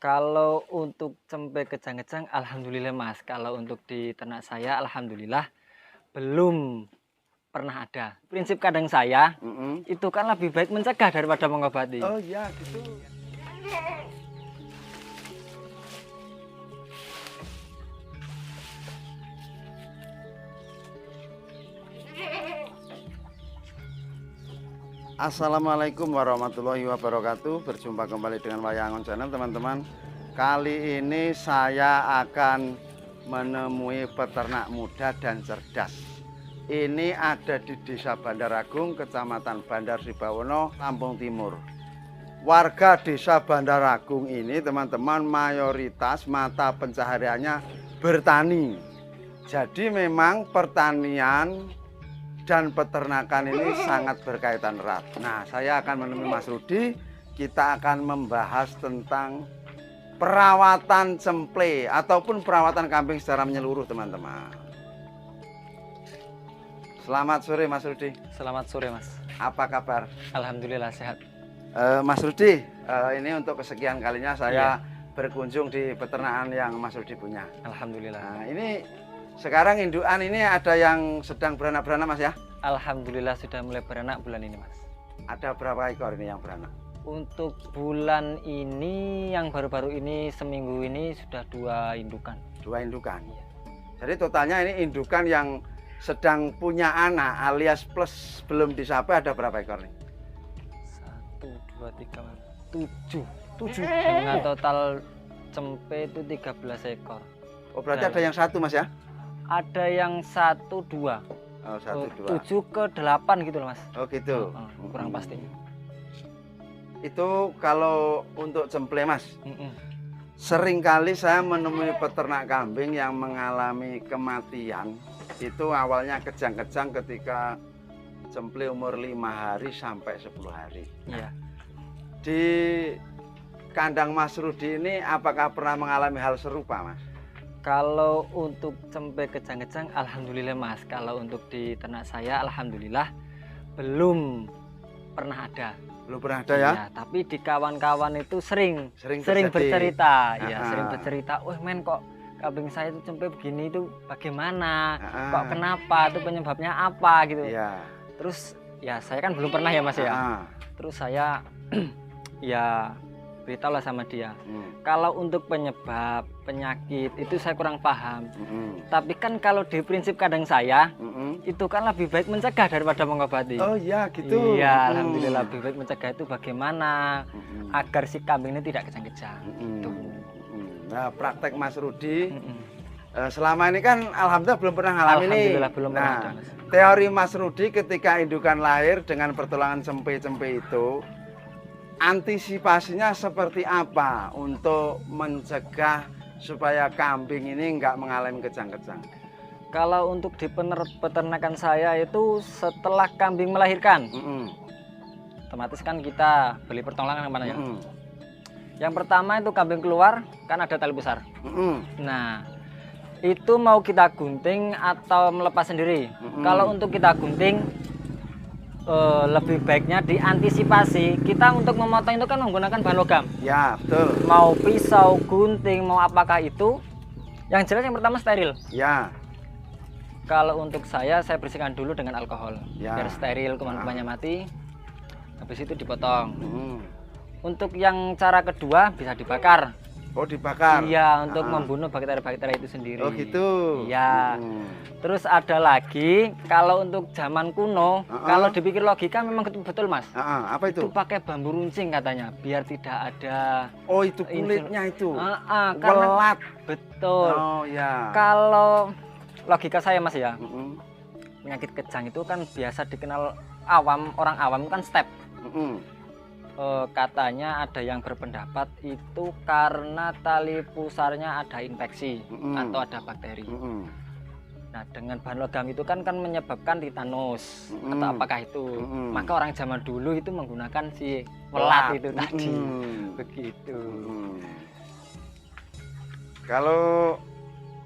Kalau untuk cempe kejang-kejang alhamdulillah Mas, kalau untuk di ternak saya alhamdulillah belum pernah ada. Prinsip kandang saya, Mhm. itu kan lebih baik mencegah daripada mengobati. Oh iya gitu. Assalamualaikum warahmatullahi wabarakatuh. Berjumpa kembali dengan Wayangon Channel, teman-teman. Kali ini saya akan menemui peternak muda dan cerdas. Ini ada di Desa Bandar Agung, Kecamatan Bandar Sibawono, Lampung Timur. Warga Desa Bandar Agung ini, teman-teman, mayoritas mata pencahariannya bertani. Jadi memang pertanian dan peternakan ini sangat berkaitan erat. Nah, saya akan menemui Mas Rudi. Kita akan membahas tentang perawatan cemple ataupun perawatan kambing secara menyeluruh, teman-teman. Selamat sore Mas Rudi. Selamat sore Mas. Apa kabar? Alhamdulillah sehat. Mas Rudi, ini untuk kesekian kalinya saya berkunjung di peternakan yang Mas Rudi punya. Alhamdulillah. Nah, ini sekarang indukan ini ada yang sedang beranak-beranak Mas ya? Alhamdulillah sudah mulai beranak bulan ini Mas. Ada berapa ekor ini yang beranak? Untuk bulan ini yang baru-baru ini seminggu ini sudah 2 indukan. 2 indukan. Jadi totalnya ini indukan yang sedang punya anak alias plus belum disapai ada berapa ekor nih? 1, 2, 3, 7. 7. Dengan total cempe itu 13 ekor. Oh berarti ada yang 1 Mas ya? Ada yang 1, 2. Oh 1, 2. 7 ke 8 gitu loh Mas. Oh gitu. Kurang pasti. Itu kalau untuk cemple Mas. Seringkali saya menemui peternak kambing yang mengalami kematian. Itu awalnya kejang-kejang ketika cemple umur 5 hari sampai 10 hari. Iya. Di kandang Mas Rudi ini apakah pernah mengalami hal serupa Mas? Kalau untuk cempe kejang-kejang alhamdulillah Mas. Kalau untuk di ternak saya alhamdulillah belum pernah ada. Belum pernah ada ya? Ya, tapi di kawan-kawan itu sering terjadi. bercerita. Ya, sering bercerita, "Wah, men kok kambing saya itu cempe begini itu bagaimana? Kok kenapa? Itu penyebabnya apa?" gitu. Iya. Terus ya saya kan belum pernah ya Mas ya. Terus saya ya beritahulah sama dia. Kalau untuk penyebab penyakit itu saya kurang paham. Tapi kan kalau di prinsip kandang saya itu kan lebih baik mencegah daripada mengobati. Oh iya gitu. Iya, alhamdulillah lebih baik mencegah itu bagaimana agar si kambing ini tidak kejang-kejang. Nah, praktek Mas Rudi selama ini kan alhamdulillah belum pernah ngalamin ini. Alhamdulillah belum pernah ada, Mas. Teori Mas Rudi ketika indukan lahir dengan pertolongan cempe-cempe itu, antisipasinya seperti apa untuk mencegah supaya kambing ini nggak mengalami kejang-kejang? Kalau untuk di peternakan saya itu setelah kambing melahirkan, otomatis kan kita beli pertolongan kemana ya? Yang pertama itu kambing keluar kan ada tali besar. Nah itu mau kita gunting atau melepas sendiri. Kalau untuk kita gunting lebih baiknya diantisipasi. Kita untuk memotong itu kan menggunakan bahan logam. Ya betul. Mau pisau, gunting, mau apakah itu, yang jelas yang pertama steril. Ya. Kalau untuk saya bersihkan dulu dengan alkohol Ya. biar steril, kuman-kumannya mati. Habis itu dipotong. Untuk yang cara kedua bisa dibakar. Oh dibakar? Iya, untuk membunuh bakteri-bakteri itu sendiri. Oh gitu? Iya. Terus ada lagi, kalau untuk zaman kuno, kalau dipikir logika memang betul Mas. Apa itu? Itu pakai bambu runcing katanya, biar tidak ada. Oh itu kulitnya itu? Welat. Betul. Oh ya. Kalau logika saya Mas ya, penyakit kejang itu kan biasa dikenal orang awam kan step. Katanya ada yang berpendapat itu karena tali pusarnya ada infeksi atau ada bakteri. Nah dengan bahan logam itu kan menyebabkan titanus atau apakah itu. Maka orang zaman dulu itu menggunakan si welat itu tadi. Begitu. Kalau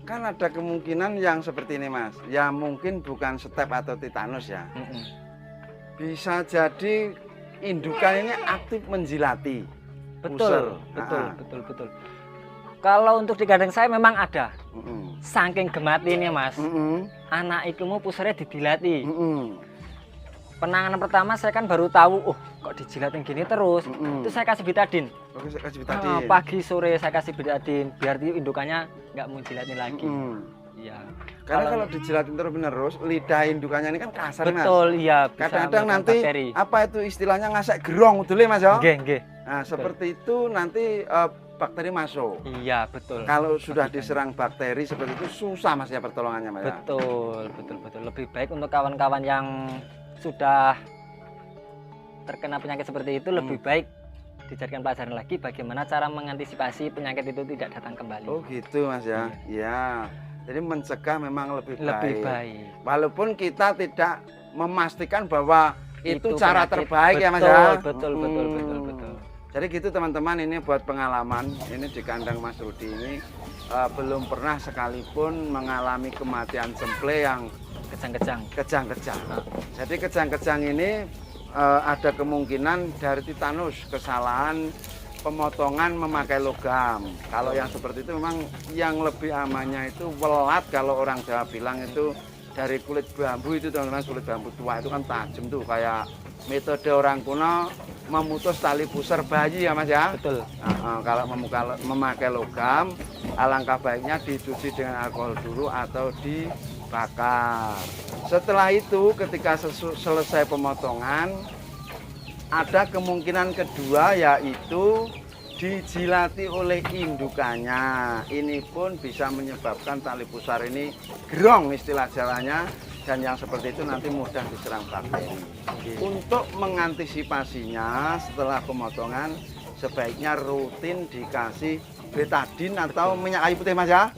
kan ada kemungkinan yang seperti ini Mas, ya mungkin bukan step atau titanus ya. Bisa jadi indukan ini aktif menjilati. Betul, puser. betul, Ah. betul. Kalau untuk di kandang saya memang ada. Mm-mm. Saking gematinya Mas, Mm-mm. anak iku pusernya didilati. Mm-mm. Penanganan pertama saya kan baru tahu, oh kok dijilatin gini terus. Mm-mm. Itu saya kasih betadin. Oke, saya kasih Ah, betadin. pagi sore saya kasih betadin biar indukannya nggak mau jilatin lagi. Mm-mm. Iya. Karena kalau dijilatin terus menerus, lidah indukannya ini kan kasar, Mas. Betul, iya. Bisa Kadang-kadang menyebabkan nanti bakteri. apa itu istilahnya ngasek gerong dulu, Mas ya. Nggih, nggih. Nah, seperti itu nanti bakteri masuk. Iya, betul. Kalau sudah Bakteri. diserang bakteri seperti itu susah Mas ya pertolongannya, Mas ya. Betul. Lebih baik untuk kawan-kawan yang sudah terkena penyakit seperti itu lebih baik dijadikan pelajaran lagi bagaimana cara mengantisipasi penyakit itu tidak datang kembali. Oh, gitu, Mas ya. Iya. Jadi mencegah memang lebih baik. Walaupun kita tidak memastikan bahwa itu cara penyakit. terbaik Betul, ya, Mas ya. Betul. Jadi gitu teman-teman, ini buat pengalaman. Ini di kandang Mas Rudi ini belum pernah sekalipun mengalami kematian semple yang kejang-kejang. Jadi kejang-kejang ini ada kemungkinan dari titanus, kesalahan pemotongan memakai logam. Kalau yang seperti itu memang yang lebih amannya itu welat, kalau orang Jawa bilang itu dari kulit bambu itu, teman-teman. Kulit bambu tua itu kan tajam tuh, kayak metode orang kuno memutus tali pusar bayi ya, Mas ya. Betul. Kalau memakai logam, alangkah baiknya dicuci dengan alkohol dulu atau dibakar. Setelah itu ketika selesai pemotongan, ada kemungkinan kedua yaitu dijilati oleh indukannya. Ini pun bisa menyebabkan tali pusar ini gerong istilah Jawanya, dan yang seperti itu nanti mudah diserang bakteri. Untuk mengantisipasinya setelah pemotongan sebaiknya rutin dikasih betadin atau minyak kayu putih, Mas ya.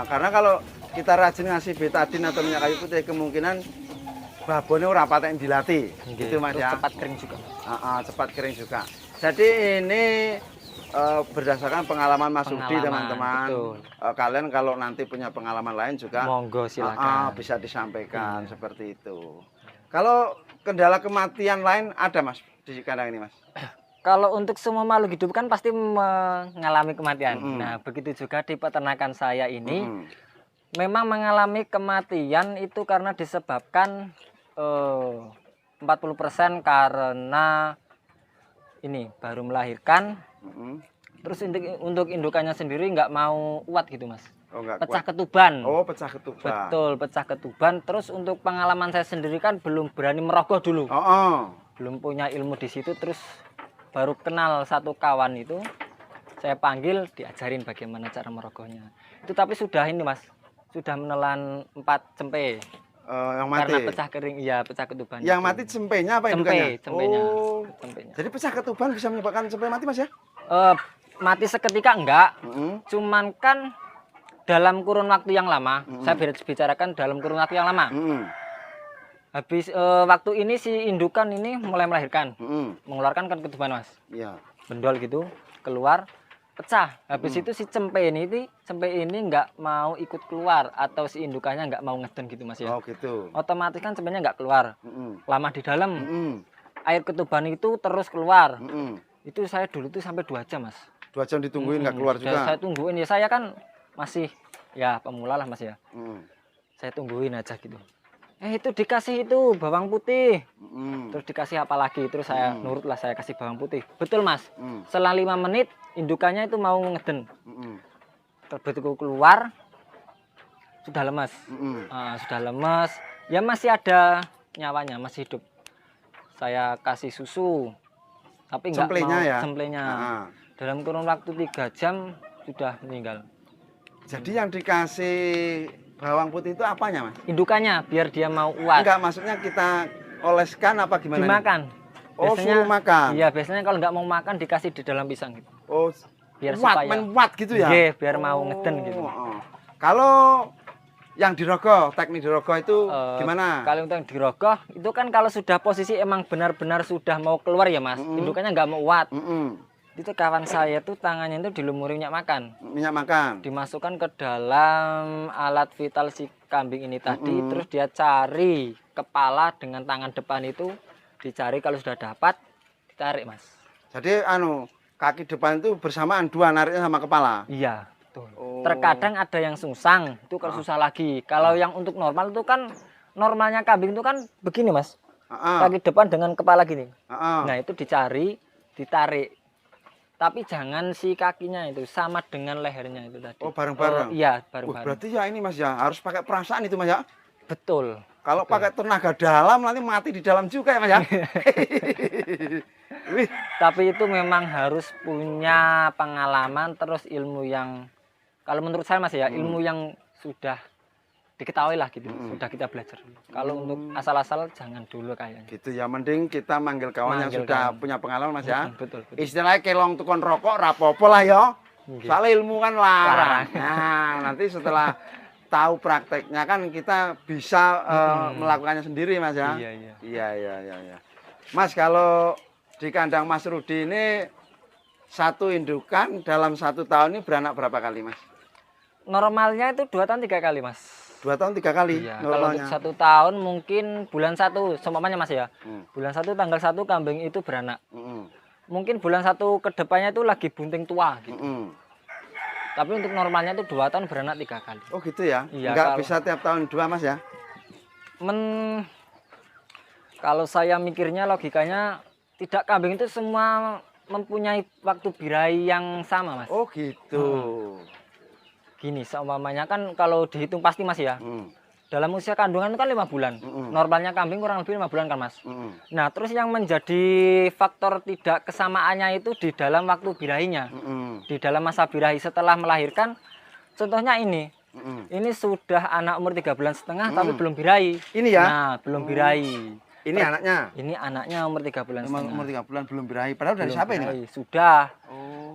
Karena kalau kita rajin ngasih betadin atau minyak kayu putih, kemungkinan babonnya ora patek dilatih. Gitu, Mas ya. Cepat kering juga. Cepat kering juga. Jadi ini berdasarkan pengalaman Mas Rudi, teman-teman. Kalian kalau nanti punya pengalaman lain juga monggo silakan. Bisa disampaikan seperti itu. Kalau kendala kematian lain ada, Mas, di kandang ini, Mas? Kalau untuk semua makhluk hidup kan pasti mengalami kematian. Nah, begitu juga di peternakan saya ini memang mengalami kematian itu karena disebabkan 40% karena ini baru melahirkan. Terus untuk indukannya sendiri nggak mau kuat gitu, Mas. Pecah ketuban. Oh, pecah ketuban. Betul, pecah ketuban. Terus untuk pengalaman saya sendiri kan belum berani merogoh dulu. Belum punya ilmu di situ, terus baru kenal satu kawan itu, saya panggil, diajarin bagaimana cara merogohnya. Itu tapi sudah ini, Mas, sudah menelan 4 cempe. Yang mati. Karena pecah kering, iya, pecah ketuban. Yang mati cempenya apa indukannya? Cempenya. Jadi pecah ketuban bisa menyebabkan cempe mati, Mas ya? Mati seketika enggak. Cuman kan dalam kurun waktu yang lama, saya bicarakan dalam kurun waktu yang lama. Habis waktu ini si indukan ini mulai melahirkan, mengeluarkan kan ketuban, Mas. Iya. Bendol gitu, keluar, pecah. Habis itu si cempe ini nggak mau ikut keluar atau si indukannya nggak mau ngeden gitu, Mas ya. Oh, gitu. Otomatis kan cempenya nggak keluar. Lama di dalam. Air ketuban itu terus keluar. Itu saya dulu tuh sampai 2 jam, Mas. 2 jam ditungguin nggak keluar juga. Saya tungguin ya, saya kan masih ya pemula lah, Mas ya. Saya tungguin aja gitu. Itu dikasih itu bawang putih. Terus dikasih apa lagi? Terus saya nurut lah, saya kasih bawang putih. Betul, Mas. Setelah 5 menit indukannya itu mau ngeden. Begitu keluar sudah lemas. Sudah lemas. Ya masih ada nyawanya, masih hidup. Saya kasih susu. Tapi enggak mau semplenya. Dalam kurun waktu 3 jam sudah meninggal. Jadi yang dikasih bawang putih itu apanya, Mas? Indukannya biar dia mau uas. Enggak, maksudnya kita oleskan apa gimana? Dimakan. Oh, suruh makan. Iya, biasanya kalau nggak mau makan dikasih di dalam pisang gitu. Oh, biar menguat gitu ya? Iya, biar mau ngeden gitu. Kalau yang dirogoh, teknik dirogoh itu gimana? Kalau untuk dirogoh itu kan kalau sudah posisi emang benar-benar sudah mau keluar ya, Mas. Indukannya nggak mau uat. Itu kawan saya tuh tangannya itu dilumuri minyak makan. Minyak makan. Dimasukkan ke dalam alat vital si kambing ini tadi, terus dia cari kepala dengan tangan depan itu, dicari, kalau sudah dapat ditarik, Mas. Jadi kaki depan itu bersamaan dua nariknya sama kepala. Iya, betul. Oh. Terkadang ada yang sungsang, itu kalau susah lagi. Kalau yang untuk normal itu kan normalnya kambing itu kan begini, Mas. Kaki depan dengan kepala gini. Nah, itu dicari, ditarik. Tapi jangan si kakinya itu sama dengan lehernya itu tadi. Oh, bareng-bareng. Iya, bareng-bareng. Berarti ya ini Mas ya, harus pakai perasaan itu Mas ya. Betul. Kalau pakai tenaga dalam nanti mati di dalam juga ya Mas ya. Wih. Tapi itu memang harus punya pengalaman terus ilmu yang kalau menurut saya Mas ya, ilmu yang sudah diketahui lah gitu, sudah kita belajar. Kalau untuk asal-asal jangan dulu kayaknya. Gitu ya, mending kita manggil kawan yang sudah punya pengalaman Mas ya. Betul. Istilahnya kelong tukon rokok rapopo lah ya. Soalnya ilmu kan larang. Larang. Nah, nanti setelah tahu prakteknya kan kita bisa melakukannya sendiri Mas ya. Iya. Mas, kalau di kandang Mas Rudi ini satu indukan dalam 1 tahun ini beranak berapa kali Mas? Normalnya itu 2 tahun 3 kali Mas. 2 tahun 3 kali. Iya, kalau untuk 1 tahun mungkin bulan 1 seumpamanya Mas ya. Bulan 1 tanggal 1 kambing itu beranak. Mungkin bulan 1 ke depannya itu lagi bunting tua gitu. Tapi untuk normalnya itu 2 tahun beranak 3 kali. Oh gitu ya? Iya, Enggak kalau, bisa tiap tahun 2 Mas ya? Kalau saya mikirnya logikanya tidak, kambing itu semua mempunyai waktu birahi yang sama Mas. Oh gitu. Gini, seumpamanya kan kalau dihitung pasti Mas ya. Dalam usia kandungan itu kan 5 bulan. Normalnya kambing kurang lebih 5 bulan kan Mas. Nah, terus yang menjadi faktor tidak kesamaannya itu di dalam waktu birahinya. Di dalam masa birahi setelah melahirkan. Contohnya ini. Ini sudah anak umur 3,5 bulan tapi belum birahi. Ini ya? Nah, belum birahi. Ini anaknya? Ini anaknya umur 3,5 bulan. Umur 3 bulan belum birahi. Padahal dari siapa ini? Sudah.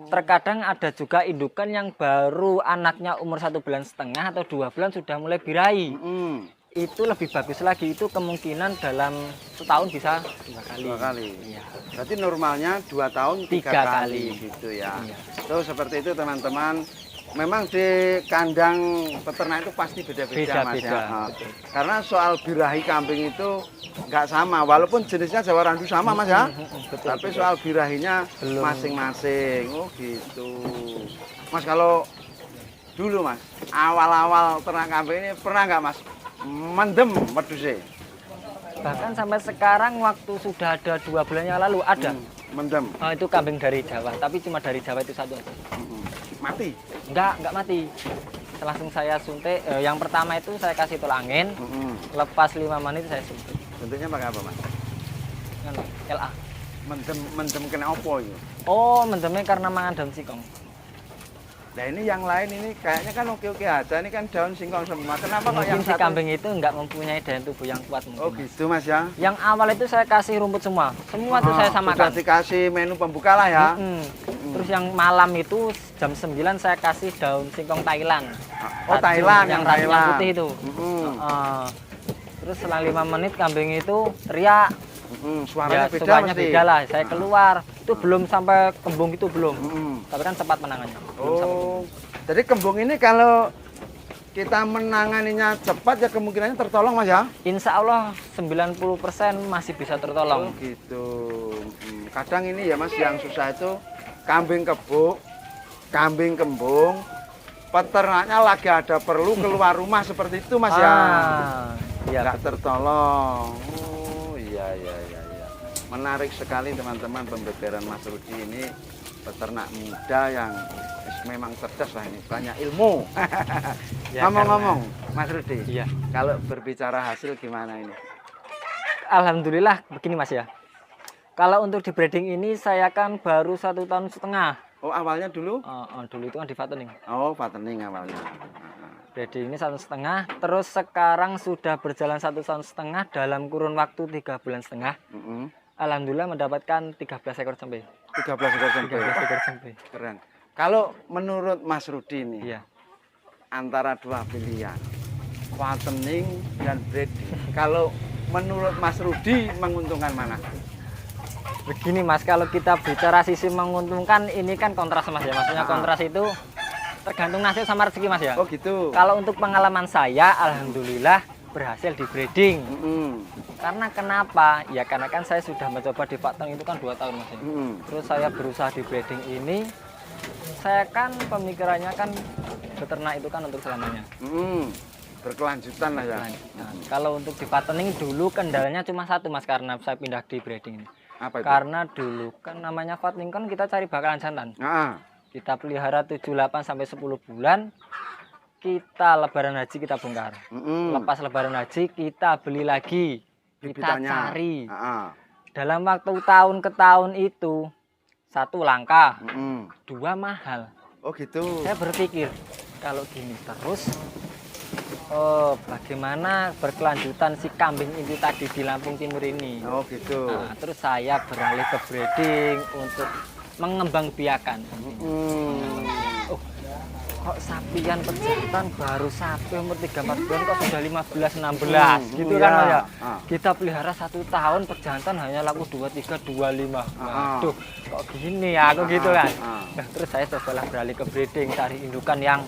Terkadang ada juga indukan yang baru anaknya umur 1,5 bulan atau 2 bulan sudah mulai birahi. Itu lebih bagus lagi, itu kemungkinan dalam setahun bisa 2 kali. 2 kali. Iya. Berarti normalnya 2 tahun 3 kali gitu ya. Iya. Tuh seperti itu teman-teman. Memang di kandang peternak itu pasti beda-beda Mas ya. Karena soal birahi kambing itu nggak sama, walaupun jenisnya Jawa Randu sama Mas ya. Tapi soal birahinya masing-masing. Oh gitu. Mas, kalau dulu Mas, awal-awal ternak kambing ini pernah nggak Mas mendem wedhuse? Bahkan sampai sekarang waktu sudah ada 2 bulan yang lalu ada. Mendem. Oh, itu kambing dari Jawa, tapi cuma dari Jawa itu satu aja. Mati? Enggak mati. Langsung saya suntik. Yang pertama itu saya kasih tol angin. Lepas 5 menit saya suntik. Suntiknya pakai apa Mas? LA. Mendem kena opo itu? Oh, mendemnya karena mangan daun singkong. Nah ini yang lain ini kayaknya kan oke-oke aja. Ini kan daun singkong semua. Kenapa kok yang Mungkin si satu? kambing itu enggak mempunyai daya tubuh yang kuat mungkin. Oh gitu Mas ya? Yang awal itu saya kasih rumput semua. Semua itu saya samakan. Sudah dikasih menu pembuka lah ya? Terus yang malam itu jam 9 saya kasih daun singkong Thailand. Oh Thailand, yang Thailand. putih itu. Terus selang 5 menit kambing itu teriak. Suaranya Ya, beda suaranya mesti. beda lah. Saya keluar. Itu belum sampai kembung itu belum. Tapi kan cepat menangannya. Oh, jadi kembung ini kalau kita menanganinya cepat ya kemungkinannya tertolong Mas ya? Insya Allah 90% masih bisa tertolong. Oh gitu. Kadang ini ya Mas yang susah itu kambing kebuk, kambing kembung, peternaknya lagi ada perlu keluar rumah seperti itu Mas ya? Iya, nggak tertolong. Oh iya. Menarik sekali teman-teman pembeberan Mas Rudi ini, peternak muda yang memang cerdas lah ini, banyak ilmu. Ngomong-ngomong Mas Rudi, kalau berbicara hasil gimana ini? Alhamdulillah begini Mas ya. Kalau untuk di breeding ini saya kan baru 1,5 tahun. Oh awalnya dulu? Dulu itu kan di fattening. Oh fattening awalnya. Breeding ini 1,5 tahun, terus sekarang sudah berjalan 1,5 tahun dalam kurun waktu 3,5 bulan. Alhamdulillah mendapatkan 13 ekor cempe. 13 ekor cempe. 13 ekor cempe. Keren. Kalau menurut Mas Rudi ini, Iya. antara 2 pilihan, fattening dan breeding. Kalau menurut Mas Rudi menguntungkan mana? Begini Mas, kalau kita bicara sisi menguntungkan, ini kan kontras Mas ya. Maksudnya kontras itu tergantung nasib sama rezeki Mas ya. Oh gitu. Kalau untuk pengalaman saya, alhamdulillah berhasil di breeding. Mm-mm. Karena kenapa? Ya karena kan saya sudah mencoba di Pateng itu kan 2 tahun Mas. Mm-mm. Terus saya berusaha di breeding ini, saya kan pemikirannya kan beternak itu kan untuk selamanya. Mm-mm. Berkelanjutan lah ya. Nah, kalau untuk di fattening dulu kendalanya cuma satu Mas, karena saya pindah di breeding ini. Apa itu? Karena dulu kan namanya fattening kan kita cari bakalan jantan. Ah, Kita pelihara 7, 8 sampai 10 bulan. Kita lebaran haji kita bongkar. mm-mm. Lepas lebaran haji kita beli lagi. Kita Bibitannya. cari. Ah, Dalam waktu tahun ke tahun itu 1 langka, mm-mm. 2 mahal. Oh gitu. Saya berpikir kalau gini terus bagaimana berkelanjutan si kambing itu tadi di Lampung Timur ini. Oh gitu. Nah, terus saya beralih ke breeding untuk mengembangbiakan. Mm. Oh, kok sapian pejantan baru sapi umur 3-4 bulan kok sudah 15-16 gitu kan Mas ya. Kita pelihara 1 tahun pejantan hanya laku 23, 25. Waduh, kok gini ya aku gitu kan. Nah, terus saya cobalah beralih ke breeding, cari indukan yang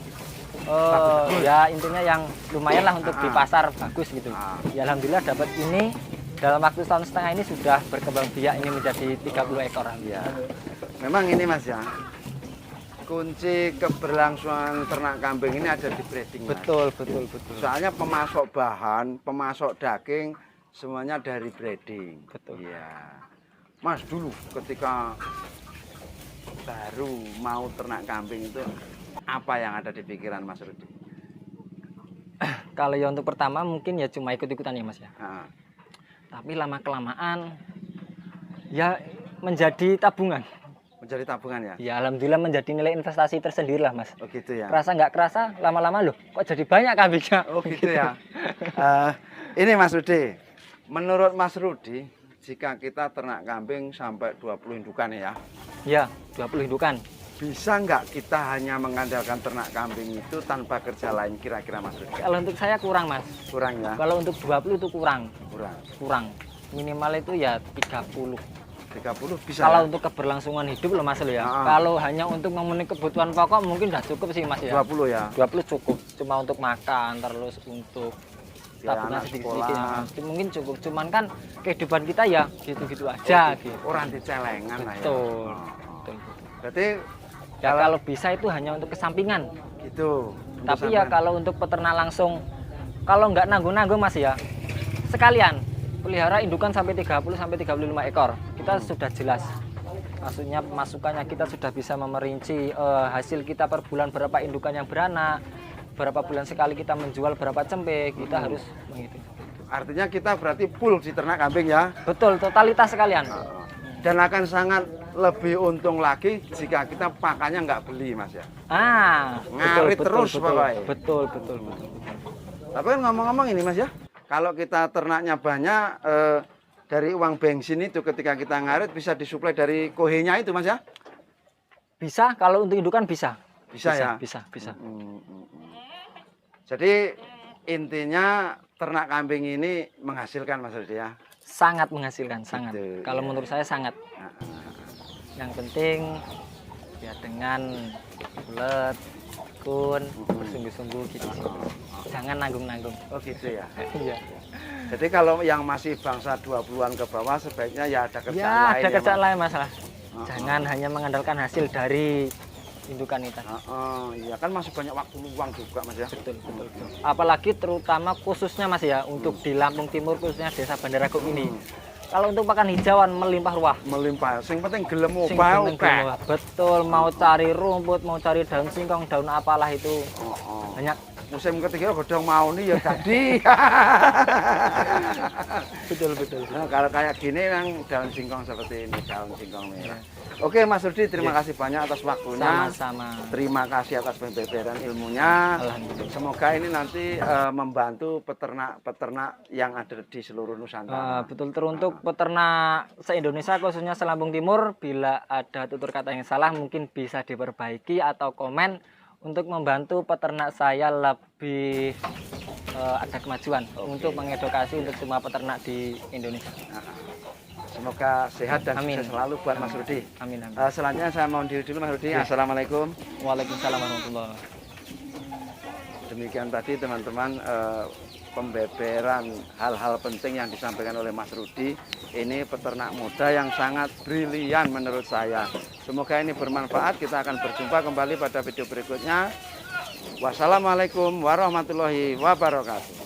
ya intinya yang lumayan lah untuk di pasar bagus gitu. Ya alhamdulillah dapat ini dalam waktu 1,5 tahun ini sudah berkembang biak ini menjadi 30 ekor. Ya. Memang ini Mas ya. Kunci keberlangsungan ternak kambing ini ada di breeding. Mas. Betul. Soalnya pemasok bahan, pemasok daging semuanya dari breeding. Betul. Iya. Mas dulu ketika baru mau ternak kambing itu apa yang ada di pikiran Mas Rudi? Kalau ya untuk pertama mungkin ya cuma ikut-ikutan ya Mas ya. Ah, Tapi lama kelamaan ya menjadi tabungan. menjadi tabungan ya? Ya alhamdulillah menjadi nilai investasi tersendiri lah Mas. Oh gitu ya? Kerasa nggak kerasa lama-lama loh kok jadi banyak kambingnya. Oh gitu ya? Ini Mas Rudi, menurut Mas Rudi jika kita ternak kambing sampai 20 indukan ya, Ya 20 indukan. bisa nggak kita hanya mengandalkan ternak kambing itu tanpa kerja lain kira-kira Mas Rudi? Kalau untuk saya kurang Mas. Kurang ya? Kalau untuk 20 itu kurang. Kurang. Minimal itu ya 30. 30 bisa Kalau ya? untuk keberlangsungan hidup loh Mas lo ya. Ah. Kalau hanya untuk memenuhi kebutuhan pokok mungkin udah cukup sih Mas ya. 20 ya? 20 cukup. Cuma untuk makan terus untuk Ya, tabungan anak sedikit-sedikit sekolah. ya. Mungkin cukup. Cuman kan kehidupan kita ya gitu-gitu aja gitu. Orang di celengan lah ya? Betul. Oh. Betul. Berarti Ya kalau bisa itu hanya untuk kesampingan. gitu. Tapi ya kalau untuk peternak langsung, kalau nggak nanggung-nanggung Mas ya, sekalian pelihara indukan sampai 30 sampai 35 ekor. Kita sudah jelas. Maksudnya masukannya kita sudah bisa memerinci hasil kita per bulan berapa indukan yang beranak, berapa bulan sekali kita menjual berapa cempe, kita harus menghitung. Artinya kita berarti full di ternak kambing ya? Betul, totalitas sekalian. Dan akan sangat lebih untung lagi jika kita pakannya nggak beli Mas ya? Ngarit terus pokoknya. Betul. Tapi kan ngomong-ngomong ini Mas ya, kalau kita ternaknya banyak, dari uang bensin itu ketika kita ngarit bisa disuplai dari kohenya itu Mas ya? Bisa, kalau untuk indukan bisa. Bisa ya? Bisa. Jadi intinya ternak kambing ini menghasilkan Mas Rudi ya? Sangat menghasilkan, sangat. Gitu, Kalau ya. menurut saya sangat. Yang penting ya dengan bulat, kun, bersungguh-sungguh gitu sih. Jangan nanggung-nanggung. Oh gitu ya? Iya. Jadi kalau yang masih bangsa 20-an ke bawah sebaiknya ya ada kerjaan Ya, lain ada ya, kerjaan Mas? lain masalah. Jangan hanya mengandalkan hasil dari indukan itu. Iya kan masih banyak waktu luang juga Mas ya? Betul. Apalagi terutama khususnya Mas ya, untuk di Lampung Timur khususnya Desa Bandaragok ini. Kalau untuk pakan hijauan melimpah ruah. Melimpah, sing penting gelem Sing obah penting oke. gelem. Betul, mau cari rumput, mau cari daun singkong, daun apalah itu. Banyak. Musim ketiga godong mau nih ya tadi. Betul. Nah, kalau kayak gini yang daun singkong seperti ini, daun singkong merah. Oke Mas Rudi, terima kasih banyak atas waktunya. Sama-sama. Terima kasih atas pembeberan ilmunya. Alhamdulillah. Semoga ini nanti membantu peternak-peternak yang ada di seluruh Nusantara. Betul, teruntuk peternak se-Indonesia khususnya se-Lampung Timur, bila ada tutur kata yang salah mungkin bisa diperbaiki atau komen untuk membantu peternak saya lebih ada kemajuan untuk mengedukasi untuk semua peternak di Indonesia. Semoga sehat dan Amin. sukses selalu buat Mas Rudi. Amin. Selanjutnya saya mohon diri dulu Mas Rudi. Assalamualaikum. Waalaikumsalam warahmatullahi wabarakatuh. Demikian tadi teman-teman pembeberan hal-hal penting yang disampaikan oleh Mas Rudi. Ini peternak muda yang sangat brilian menurut saya. Semoga ini bermanfaat. Kita akan berjumpa kembali pada video berikutnya. Wassalamualaikum warahmatullahi wabarakatuh.